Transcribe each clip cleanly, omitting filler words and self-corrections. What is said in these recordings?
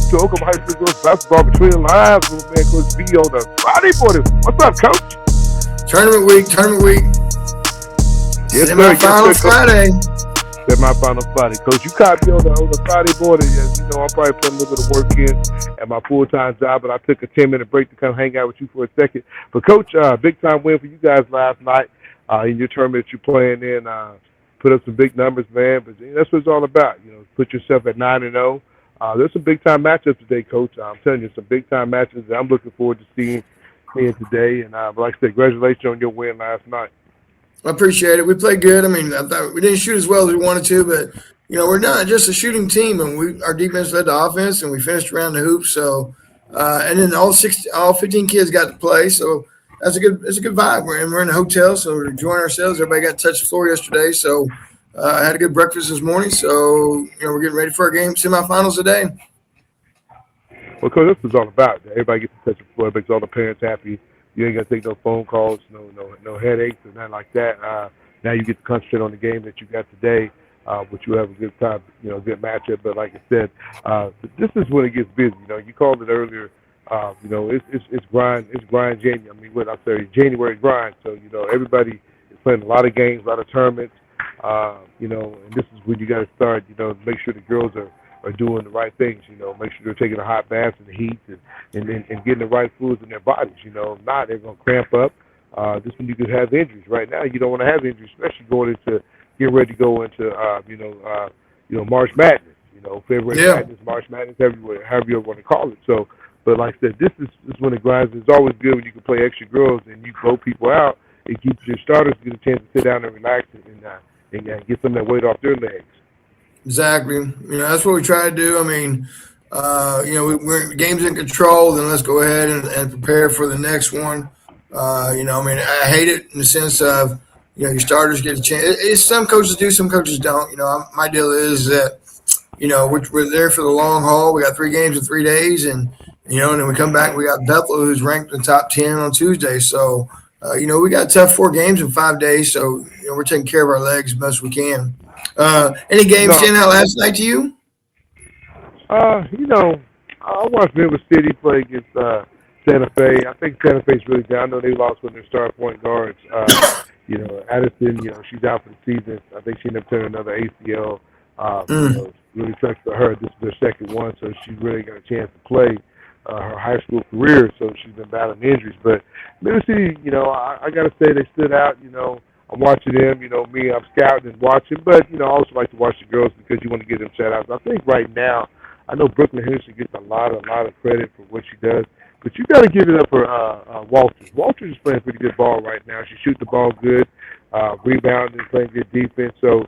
to Oklahoma High School girls basketball between the lines with man Coach B on the Friday morning. What's up, Coach? Tournament week. Yes, sir. Yes, Semi-final sir, Coach. Friday. Semi-final Friday, Coach. You caught me on the Friday morning. As you know, I'm probably putting a little bit of work in at my full-time job, but I took a 10-minute break to come hang out with you for a second. But Coach, big time win for you guys last night in your tournament that you're playing in. Put up some big numbers, man. But that's what it's all about. You know, put yourself at 9-0. There's some big time matchups today, Coach. I'm telling you, some big time matchups that I'm looking forward to seeing today. And like I said, congratulations on your win last night. I appreciate it. We played good. I mean, I thought we didn't shoot as well as we wanted to, but we're not just a shooting team, and our defense led the offense, and we finished around the hoop. So, and then all 15 kids got to play. So it's a good vibe. We're in a hotel, so we're enjoying ourselves. Everybody got to touch the floor yesterday, so I had a good breakfast this morning. So we're getting ready for our game semifinals today. Well, Coach, this is all about. Everybody gets to touch the floor. It makes all the parents happy. You ain't got to take no phone calls, no headaches, or nothing like that. Now you get to concentrate on the game that you got today, which you have a good time, good matchup. But like I said, this is when it gets busy. You called it earlier. It's grind January. I mean, January grind. So everybody is playing a lot of games, a lot of tournaments. And this is when you got to start. Make sure the girls are doing the right things, make sure they're taking a hot bath in the heat and getting the right fluids in their bodies, If not, they're going to cramp up. This when you could have injuries. Right now, you don't want to have injuries, especially getting ready to go into, March Madness, February Madness, March Madness, however you want to call it. So, but like I said, this is when it grinds. It's always good when you can play extra girls and you blow people out. It keeps your starters get a chance to sit down and relax and get some of that weight off their legs. Exactly. That's what we try to do. I mean, we're game's in control. Then let's go ahead and prepare for the next one. I hate it in the sense of, your starters get a chance. Some coaches do, some coaches don't. My deal is that, we're there for the long haul. We got 3 games in 3 days, and then we come back. We got Bethel, who's ranked in the top 10 on Tuesday. So, we got tough 4 games in 5 days. So, we're taking care of our legs as best we can. Any games stand out last night to you? I watched River City play against Santa Fe. I think Santa Fe's really down. I know they lost one of their star point guards. Addison, she's out for the season. I think she ended up tearing another ACL. Really sucks for her. This is their second one, so she really got a chance to play her high school career. So she's been battling injuries. But River City, I got to say they stood out. I'm watching them, I'm scouting and watching, but, I also like to watch the girls because you want to give them shout-outs. I think right now, I know Brooklyn Henderson gets a lot of credit for what she does, but you got to give it up for Walters. Walters is playing pretty good ball right now. She shoots the ball good, rebounding, playing good defense. So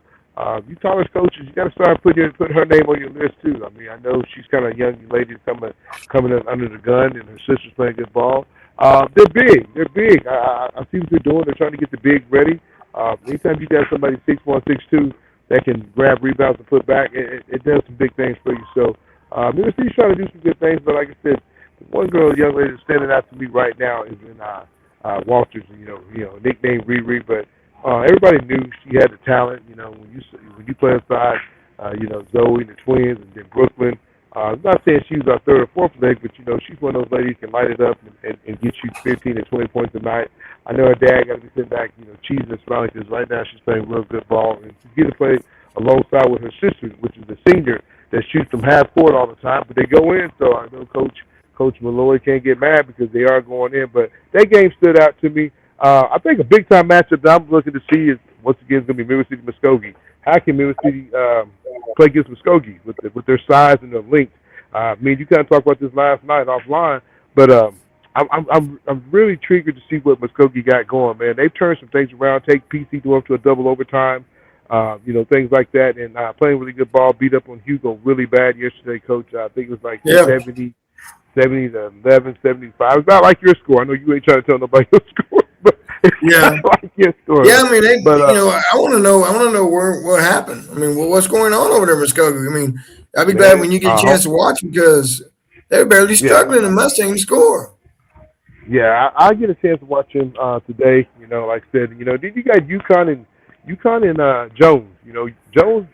you college coaches, you got to start putting her name on your list too. I mean, I know she's kind of a young lady coming up under the gun, and her sister's playing good ball. They're big. I see what they're doing. They're trying to get the big ready. Anytime you got somebody 6'1", 6'2", that can grab rebounds and put back, it does some big things for you. So, Minnesota's trying to do some good things. But like I said, the one girl, young lady, that's standing out to me right now is in Walters. Nickname Riri, but everybody knew she had the talent. When you play inside, Zoe and the twins, and then Brooklyn. I'm not saying she was our third or fourth leg, but she's one of those ladies who can light it up and get you 15 or 20 points a night. I know her dad got to be sitting back, cheesing and smiling because right now she's playing real good ball, and she's getting to play alongside with her sister, which is the senior that shoots from half court all the time, but they go in. So I know Coach Malloy can't get mad because they are going in, but that game stood out to me. I think a big time matchup that I'm looking to see is once again going to be River City Muskogee. How can River City play against Muskogee with their size and their length? You kind of talked about this last night offline, but I'm really triggered to see what Muskogee got going, man. They've turned some things around, take PC to up to a double overtime, things like that, and playing really good ball, beat up on Hugo really bad yesterday, Coach. I think it was like 70 to 11, 75. It's not like your score. I know you ain't trying to tell nobody your score, but it's like your score. Yeah, I mean, I want to know what happened. I mean, what's going on over there, Muskogee? I mean, I'd be glad when you get a chance to watch because they're barely struggling and Mustang to score. Yeah, I get a chance to watch him today. Like I said, then you got UConn and Jones. Jones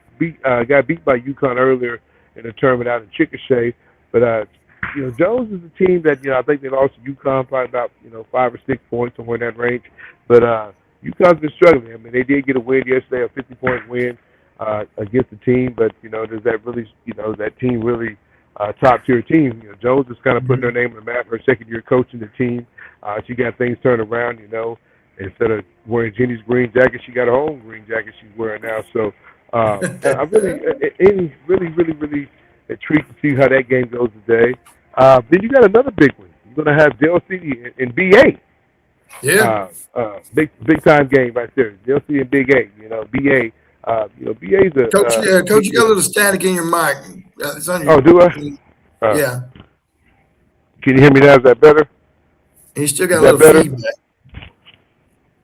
got beat by UConn earlier in the tournament out in Chickasha. Jones is a team that I think they lost to UConn by about 5 or 6 points somewhere in that range. But UConn's been struggling. I mean, they did get a win yesterday, a 50-point win against the team. But does that really that team really top tier team? Jones is kind of putting her name on the map. Her second year coaching the team, she got things turned around. Instead of wearing Jenny's green jacket, she got her own green jacket she's wearing now. So I'm really intrigued to see how that game goes today. Then you got another big one. You're going to have Dell City and BA. Yeah. Big time game right there. Dell City and Big A. BA. BA's a Coach, you got a little static in your mic. It's on your, oh, do I? Yeah. Can you hear me now? Is that better? You still got Is a little better? feedback.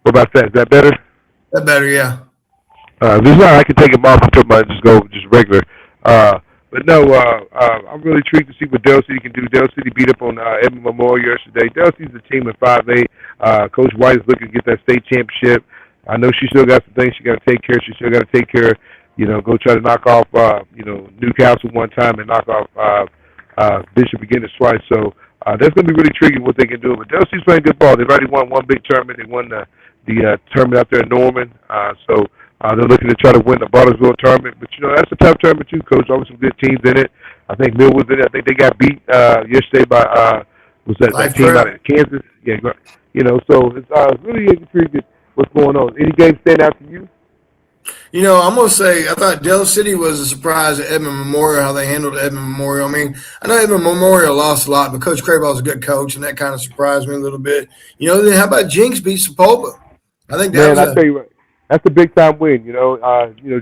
What about that? Is that better? That better, yeah. This is not. I can take them off and put my just regular. But no, I'm really intrigued to see what Dell City can do. Dell City beat up on Edmond Memorial yesterday. Dell City's a team in 5A. Coach White is looking to get that state championship. I know she still got some things she got to take care of. She still got to take care of, go try to knock off, Newcastle one time and knock off Bishop again twice. So that's going to be really intriguing what they can do. But Dell City's playing good ball. They've already won one big tournament. They won the tournament out there in Norman. So they're looking to try to win the Bartlesville tournament. But, that's a tough tournament too, Coach. Always some good teams in it. I think Mill was in it. I think they got beat yesterday by, that team out of Kansas? Yeah, so it's really intriguing what's going on. Any games stand out to you? I'm going to say I thought Dell City was a surprise at Edmond Memorial, how they handled Edmond Memorial. I mean, I know Edmond Memorial lost a lot, but Coach Crayball's a good coach, and that kind of surprised me a little bit. Then how about Jinx beat Sepulveda? I think that I tell you what, that's a big time win.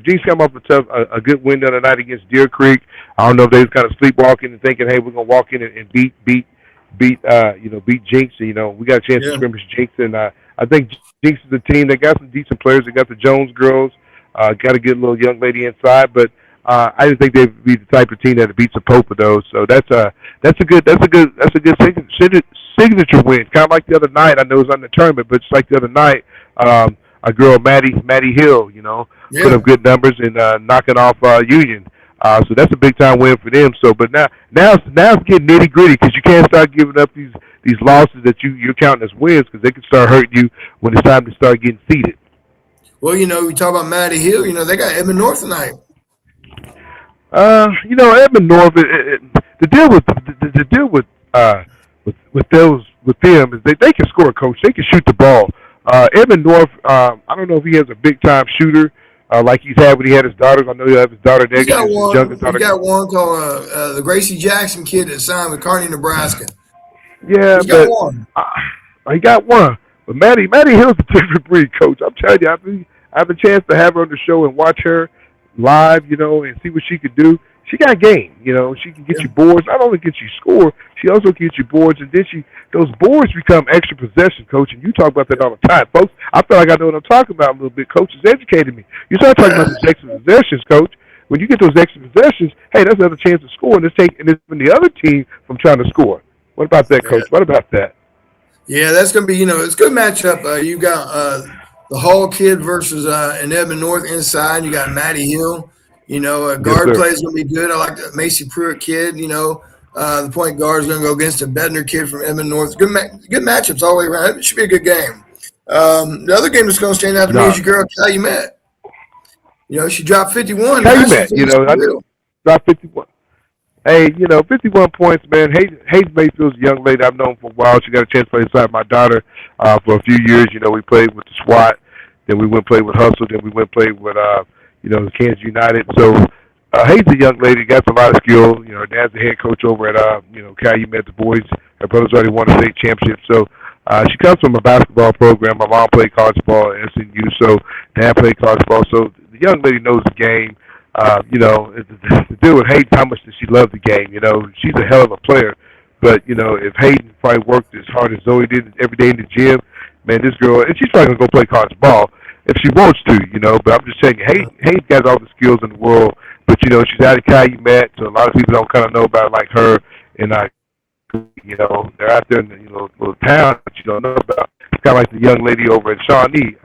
Jinx come off a good win the other night against Deer Creek. I don't know if they was kind of sleepwalking and thinking, hey, we're gonna walk in and beat Jinx. We got a chance to scrimmage Jinx, and I think Jinx is a team that got some decent players. They got the Jones girls, got a good little young lady inside, but I just think they'd be the type of team that beats a Popa though. So that's a good signature win. Kind of like the other night. I know it was on the tournament, but just like the other night, a girl Maddie Hill, put up good numbers and knocking off Union. So that's a big time win for them. So, but now it's getting nitty gritty because you can't start giving up these losses that you're counting as wins because they can start hurting you when it's time to start getting seeded. Well, we talk about Maddie Hill. They got Edmond North tonight. Edmond North. The deal with them is they can score, coach. They can shoot the ball. Edmond North. I don't know if he has a big time shooter. Like he's had when he had his daughters. I know he'll have his daughter next year. He's got one called the Gracie Jackson kid that signed with Kearney, Nebraska. Yeah, he got one. But Maddie Hill's a different breed, Coach. I'm telling you, I have a chance to have her on the show and watch her live, and see what she can do. She got game, she can get you boards. Not only get you score, she also gets you boards, and then those boards become extra possessions, Coach. And you talk about that all the time, folks. I feel like I know what I'm talking about a little bit. Coach has educated me. You start talking about those extra possessions, Coach. When you get those extra possessions, hey, that's another chance to score, and it's taking the other team from trying to score. What about that, Coach? What about that? Yeah, that's going to be, it's a good matchup. You got the Hall kid versus an Edmond North inside. You got Maddie Hill. Guard play is going to be good. I like the Macy Pruitt kid. The point guard is going to go against a Bednar kid from Edmond North. Good matchups all the way around. It should be a good game. The other game that's going to stand out to me is your girl, Calumet. She dropped 51. Calumet, I dropped 51. Hey, 51 points, man. Hayes Mayfield's a young lady I've known for a while. She got a chance to play beside my daughter for a few years. We played with the SWAT. Then we went and played with Hustle. Then we went and played with Kansas United. So Hayes a young lady, got a lot of skill. Her dad's the head coach over at Calumet. The boys, her brother's already won a state championship. So she comes from a basketball program. My mom played college ball at SNU, so Dad played college ball. So the young lady knows the game. To deal with Hayden, how much does she love the game? She's a hell of a player. But, if Hayden probably worked as hard as Zoe did every day in the gym, man, this girl, and she's probably going to go play college ball if she wants to, but I'm just saying, Hayden's got all the skills in the world, but, she's out of Calumet, so a lot of people don't kind of know about it like her, and, they're out there in the, little town that you don't know about. It's kind of like the young lady over at Shawnee,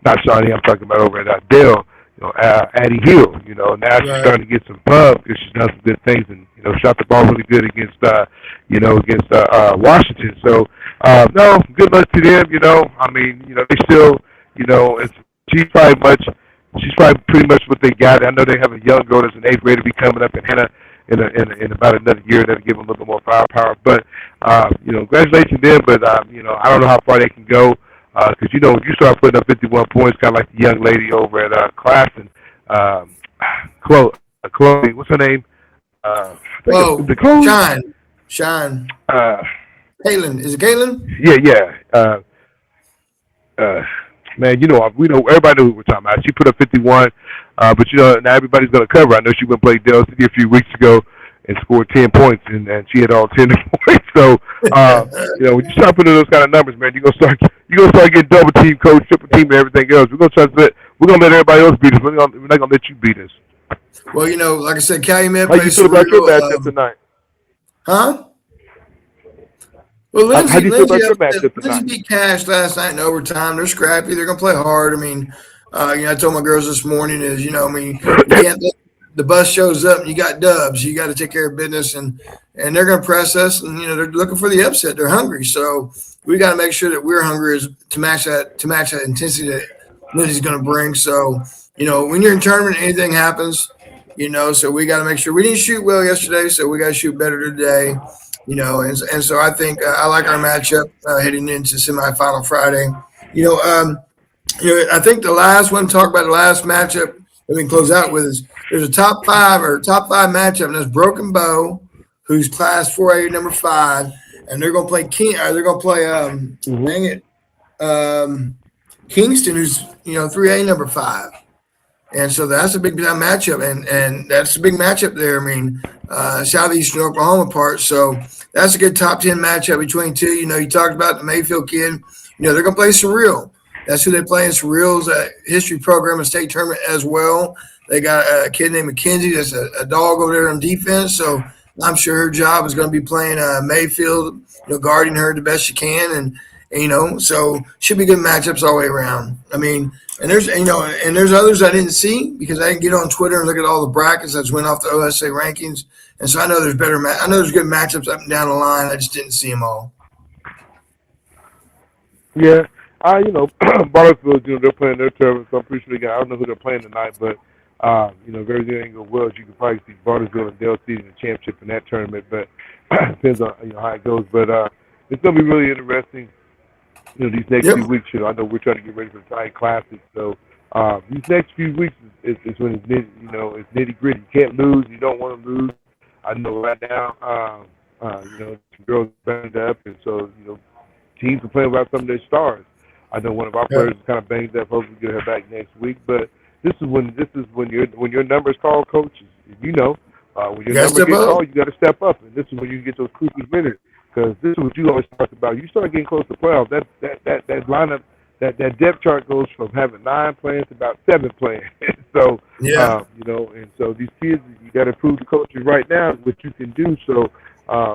not Shawnee, I'm talking about over at Dale, Addie Hill. Now she's Right. starting to get some pub because she's done some good things and shot the ball really good against Washington. So no, good luck to them. I mean, they still, it's, she's probably much. She's probably pretty much what they got. I know they have a young girl that's an eighth grader be coming up in Hannah in about another year. That'll give them a little bit more firepower. But congratulations to them. But I don't know how far they can go because when you start putting up 51 points, kind of like the young lady over at Clafton, um, Chloe, what's her name? I think it's Whoa, the Chloe. Shine. Uh, Caitlin, is it Caitlin? yeah. Uh, man, we know everybody knows who we're talking about. She put up 51, but now everybody's going to cover. I know she went and played Dell City a few weeks ago and scored 10 points, and she had all 10 points. So, when you start putting those kind of numbers, man, you're gonna start getting double team, coach, triple team, and everything else. We're gonna let everybody else beat us. We're not gonna let you beat us. Well, like I said, Calumet How you plays feel about your surreal. matchup tonight? Huh? Well, How do you feel about your matchup Lindsay tonight? beat Cash last night in overtime. They're scrappy. They're gonna play hard. I mean, I told my girls this morning you can't let the bus shows up and you got dubs. You got to take care of business, and they're gonna press us, and they're looking for the upset. They're hungry, so we got to make sure that we're hungry to match that intensity that Lindsay's gonna bring. So when you're in tournament, anything happens. So we got to make sure we didn't shoot well yesterday, so we got to shoot better today. And so I think I like our matchup heading into semifinal Friday. I think the last one, talk about the last matchup that we can close out with is there's a top five matchup, and that's Broken Bow, who's class 4A number 5, and they're going to play they're going to play Mm-hmm. dang it, Kingston, who's 3A number 5. And so that's a big time matchup, and that's a big matchup there. I mean, southeastern Oklahoma part. So that's a good top 10 matchup between two. You talked about the Mayfield kid. They're going to play Surreal. That's who they play in Surreal's history program and state tournament as well. They got a kid named McKenzie that's a dog over there on defense. So I'm sure her job is going to be playing Mayfield, guarding her the best she can, and so should be good matchups all the way around. I mean. And there's others I didn't see because I didn't get on Twitter and look at all the brackets. I just went off the OSA rankings, and so I know there's I know there's good matchups up and down the line. I just didn't see them all. Yeah, Bartlesville, they're playing their tournament, so I'm pretty sure I don't know who they're playing tonight, but if everything ain't go well, you can probably see Bartlesville and Dell City in the championship in that tournament. But depends on how it goes. But it's gonna be really interesting. These next few weeks, I know we're trying to get ready for the Giant Classic. So these next few weeks is when it's nitty gritty. You can't lose. You don't want to lose. I know right now, the girls banged up, and so teams are playing without some of their stars. I know one of our players is kind of banged up. Hopefully, get her back next week. But this is when your number is called, coach. When your number gets called, you got to step up, and this is when you get those crucial minutes. Because this is what you always talk about. You start getting close to playoffs. That lineup, that depth chart goes from having 9 players to about 7 players. So and so these kids, you got to prove the coaches right now what you can do. So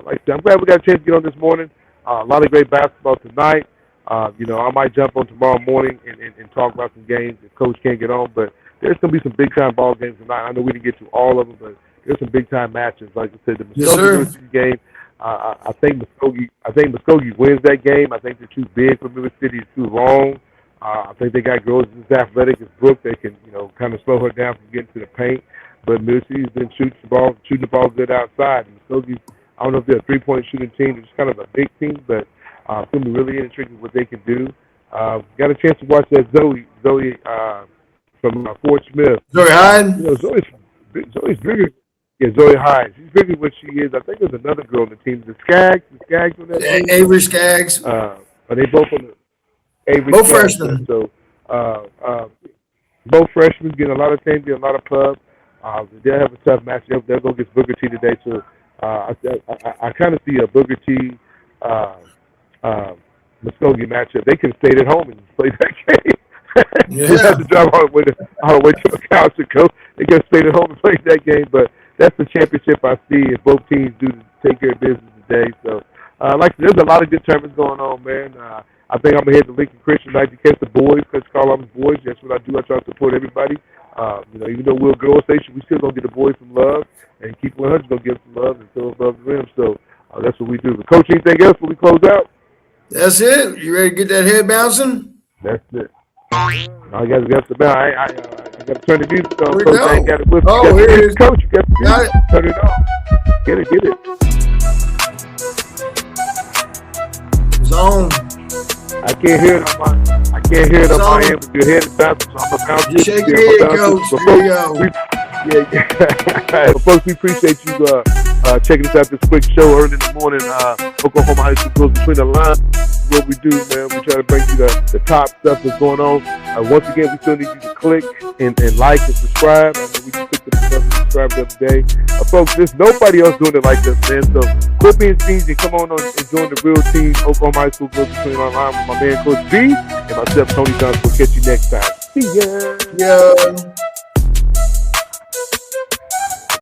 like I said, I'm glad we got a chance to get on this morning. A lot of great basketball tonight. I might jump on tomorrow morning and talk about some games if Coach can't get on. But there's going to be some big time ball games tonight. I know we didn't get to all of them, but there's some big time matches. Like I said, the Muskogee game. I think Muskogee wins that game. I think they're too big for Mississippi City. It's too long. I think they got girls as athletic as Brooke. They can, kind of slow her down from getting to the paint. But Mississippi's been shooting the ball good outside. And Muskogee, I don't know if they're a 3-point shooting team. They're just kind of a big team, but it's going to be really intriguing what they can do. Got a chance to watch that Zoe from Fort Smith. Zoe Hyde? Zoe's bigger. Yeah, Zoe Hyde. She's bigger than what she is. I think there's another girl on the team. The Skaggs on that team. Avery Skaggs. Are they both on the Avery both Skaggs? freshmen. So both freshmen getting a lot of time, getting a lot of pub. They'll have a tough match. They'll go against Booker T today. So I kind of see a Booker T Muskogee matchup. They could have stayed at home and played that game. Yeah. They had to drive all the way to a couch to go. They could have stayed at home and played that game, but that's the championship I see if both teams do take care of business today. So, there's a lot of good tournaments going on, man. I think I'm going to head to Lincoln Christian tonight to catch the boys, Coach Carl's boys. That's what I do. I try to support everybody. Even though we're a girl station, we still gonna get the boys some love, and Keep 100 gonna give some love and throw love to them. So that's what we do. But Coach, anything else when we close out? That's it. You ready to get that head bouncing? That's it. I got to now. I got to turn the music on. Here we Coach, go. I ain't got it with me. Oh, here it is. Coach, you got the Got music. it. Turn it on. Get it. It's on. I can't hear it on my end, but your head is bouncing, so I'm gonna bounce. Just shake your head, Coach. There you go. Yeah. Folks, we appreciate you checking us out this quick show early in the morning. Oklahoma High School goes between the lines. What we do, man, we try to bring you the top stuff that's going on. Once again, we still need you to click and like and subscribe. I mean, we just took the subscribe the other day. Folks, there's nobody else doing it like us, man. So quit being stingy. Come on and join the real team. Oklahoma High School goes between online with my man Coach B and myself, Tony Johnson. We'll catch you next time. See ya. Yeah.